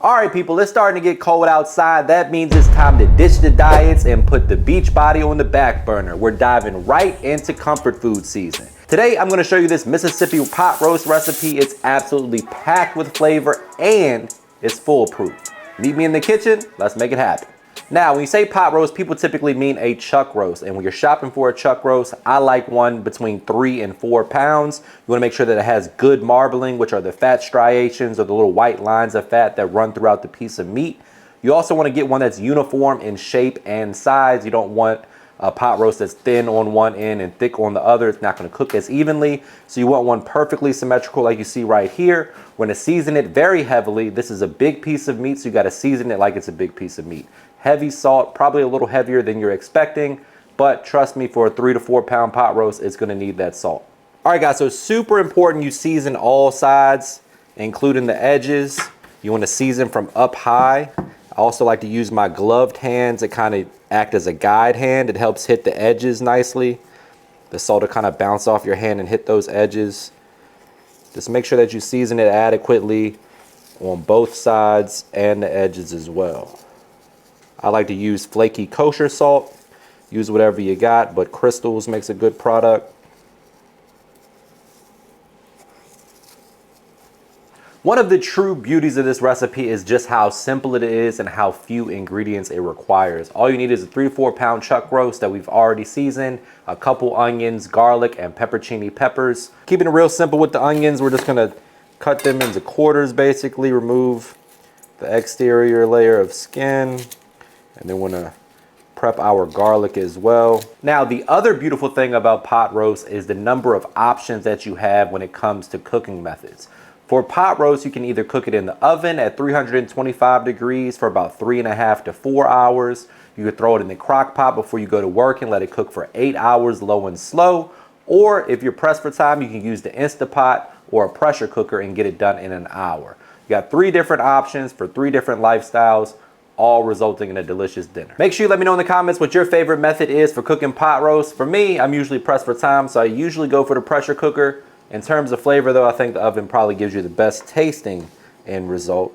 All right, people, it's starting to get cold outside. That means it's time to ditch the diets and put the beach body on the back burner. We're diving right into comfort food season. Today, I'm gonna show you this Mississippi pot roast recipe. It's absolutely packed with flavor and it's foolproof. Meet me in the kitchen, let's make it happen. Now, when you say pot roast, people typically mean a chuck roast. And when you're shopping for a chuck roast, I like one between 3 and 4 pounds. You wanna make sure that it has good marbling, which are the fat striations or the little white lines of fat that run throughout the piece of meat. You also wanna get one that's uniform in shape and size. You don't want a pot roast that's thin on one end and thick on the other. It's not gonna cook as evenly. So you want one perfectly symmetrical like you see right here. We're gonna season it very heavily. This is a big piece of meat, so you gotta season it like it's a big piece of meat. Heavy salt, probably a little heavier than you're expecting, but trust me, for a 3 to 4 pound pot roast, it's gonna need that salt. All right, guys, so it's super important you season all sides, including the edges. You wanna season from up high. I also like to use my gloved hands to kind of act as a guide hand. It helps hit the edges nicely. The salt will kind of bounce off your hand and hit those edges. Just make sure that you season it adequately on both sides and the edges as well. I like to use flaky kosher salt. Use whatever you got, but Crystals makes a good product. One of the true beauties of this recipe is just how simple it is and how few ingredients it requires. All you need is a 3 to 4 pound chuck roast that we've already seasoned, a couple onions, garlic, and peppercini peppers. Keeping it real simple with the onions, we're just gonna cut them into quarters basically, remove the exterior layer of skin. And then we're gonna prep our garlic as well. Now, the other beautiful thing about pot roast is the number of options that you have when it comes to cooking methods. For pot roast, you can either cook it in the oven at 325 degrees for about 3.5 to 4 hours. You could throw it in the crock pot before you go to work and let it cook for 8 hours, low and slow. Or if you're pressed for time, you can use the Instapot or a pressure cooker and get it done in an hour. You got 3 different options for 3 different lifestyles, all resulting in a delicious dinner. Make sure you let me know in the comments what your favorite method is for cooking pot roast. For me, I'm usually pressed for time, so I usually go for the pressure cooker. In terms of flavor though, I think the oven probably gives you the best tasting end result.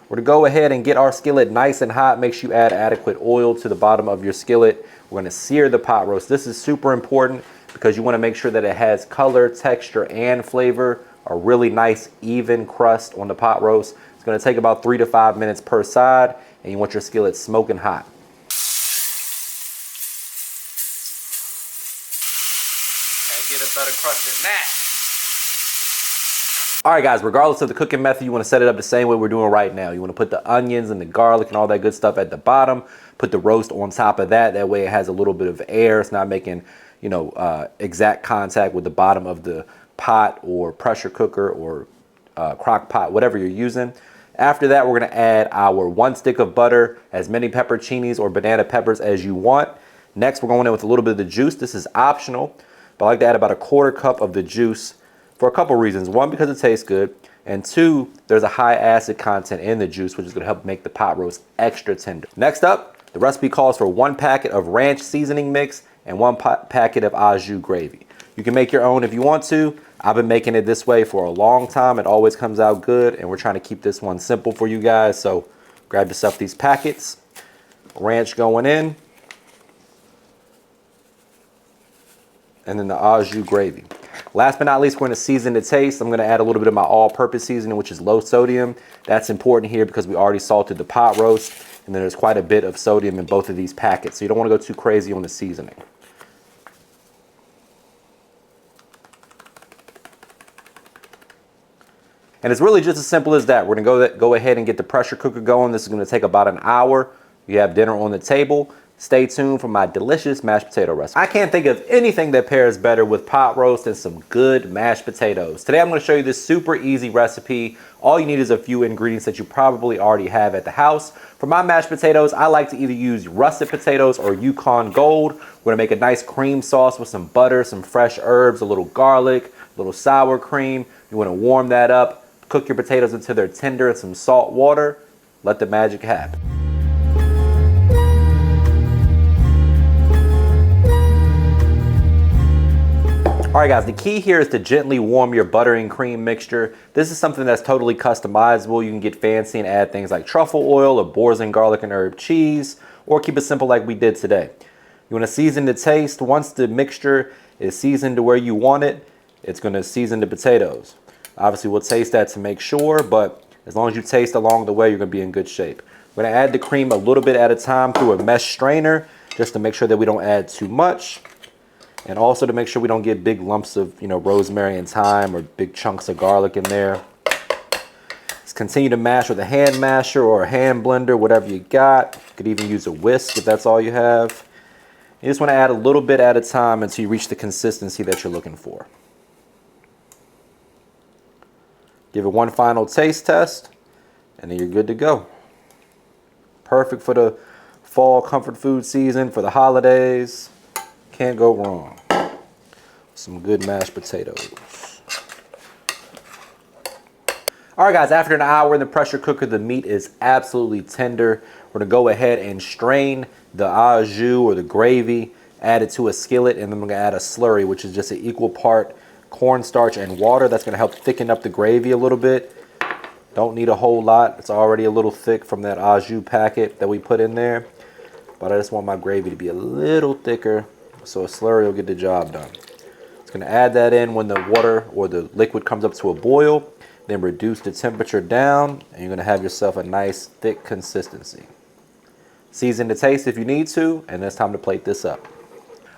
We're to go ahead and get our skillet nice and hot. Make sure you add adequate oil to the bottom of your skillet. We're gonna sear the pot roast. This is super important because you wanna make sure that it has color, texture, and flavor, a really nice even crust on the pot roast. It's gonna take about 3 to 5 minutes per side, and you want your skillet smoking hot. Can't get a better crust than that. All right, guys, regardless of the cooking method, you wanna set it up the same way we're doing right now. You wanna put the onions and the garlic and all that good stuff at the bottom, put the roast on top of that. That way it has a little bit of air. It's not making, exact contact with the bottom of the pot or pressure cooker or crock pot, whatever you're using. After that, we're gonna add our 1 stick of butter, as many pepperoncinis or banana peppers as you want. Next, we're going in with a little bit of the juice. This is optional, but I like to add about 1/4 cup of the juice for a couple reasons. 1, because it tastes good, and 2, there's a high acid content in the juice, which is gonna help make the pot roast extra tender. Next up, the recipe calls for 1 packet of ranch seasoning mix and 1 packet of au jus gravy. You can make your own if you want to. I've been making it this way for a long time. It always comes out good, and we're trying to keep this one simple for you guys. So grab yourself these packets. Ranch going in. And then the au jus gravy. Last but not least, we're going to season the taste. I'm going to add a little bit of my all-purpose seasoning, which is low sodium. That's important here because we already salted the pot roast, and then there's quite a bit of sodium in both of these packets. So you don't want to go too crazy on the seasoning. And it's really just as simple as that. We're gonna go ahead and get the pressure cooker going. This is gonna take about an hour. You have dinner on the table. Stay tuned for my delicious mashed potato recipe. I can't think of anything that pairs better with pot roast than some good mashed potatoes. Today I'm gonna show you this super easy recipe. All you need is a few ingredients that you probably already have at the house. For my mashed potatoes, I like to either use russet potatoes or Yukon Gold. We're gonna make a nice cream sauce with some butter, some fresh herbs, a little garlic, a little sour cream. You wanna warm that up. Cook your potatoes until they're tender in some salt water. Let the magic happen. All right, guys, the key here is to gently warm your butter and cream mixture. This is something that's totally customizable. You can get fancy and add things like truffle oil or boars and garlic and herb cheese, or keep it simple like we did today. You want to season to taste. Once the mixture is seasoned to where you want it, it's going to season the potatoes. Obviously, we'll taste that to make sure, but as long as you taste along the way, you're going to be in good shape. We're going to add the cream a little bit at a time through a mesh strainer, just to make sure that we don't add too much. And also to make sure we don't get big lumps of, rosemary and thyme or big chunks of garlic in there. Just continue to mash with a hand masher or a hand blender, whatever you got. You could even use a whisk if that's all you have. You just want to add a little bit at a time until you reach the consistency that you're looking for. Give it one final taste test, and then you're good to go. Perfect for the fall comfort food season, for the holidays. Can't go wrong. Some good mashed potatoes. All right, guys, after an hour in the pressure cooker, the meat is absolutely tender. We're gonna go ahead and strain the au jus or the gravy, add it to a skillet, and then we're gonna add a slurry, which is just an equal part cornstarch and water. That's gonna help thicken up the gravy a little bit. Don't need a whole lot. It's already a little thick from that au jus packet that we put in there. But I just want my gravy to be a little thicker, so a slurry will get the job done. It's gonna add that in when the water or the liquid comes up to a boil, then reduce the temperature down, and you're gonna have yourself a nice thick consistency. Season to taste if you need to, and it's time to plate this up.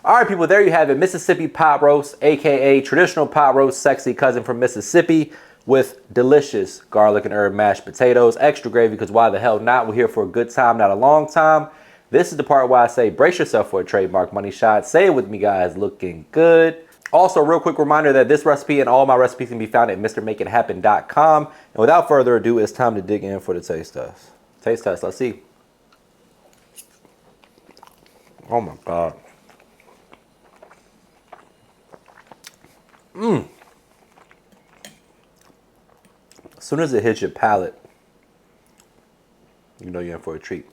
All right, people, there you have it. Mississippi pot roast, AKA traditional pot roast, sexy cousin from Mississippi, with delicious garlic and herb mashed potatoes, extra gravy, because why the hell not? We're here for a good time, not a long time. This is the part where I say, brace yourself for a trademark money shot. Say it with me, guys, looking good. Also, real quick reminder that this recipe and all my recipes can be found at MrMakeItHappen.com. And without further ado, it's time to dig in for the taste test. Taste test, let's see. Oh my God. As soon as it hits your palate, you know you're in for a treat.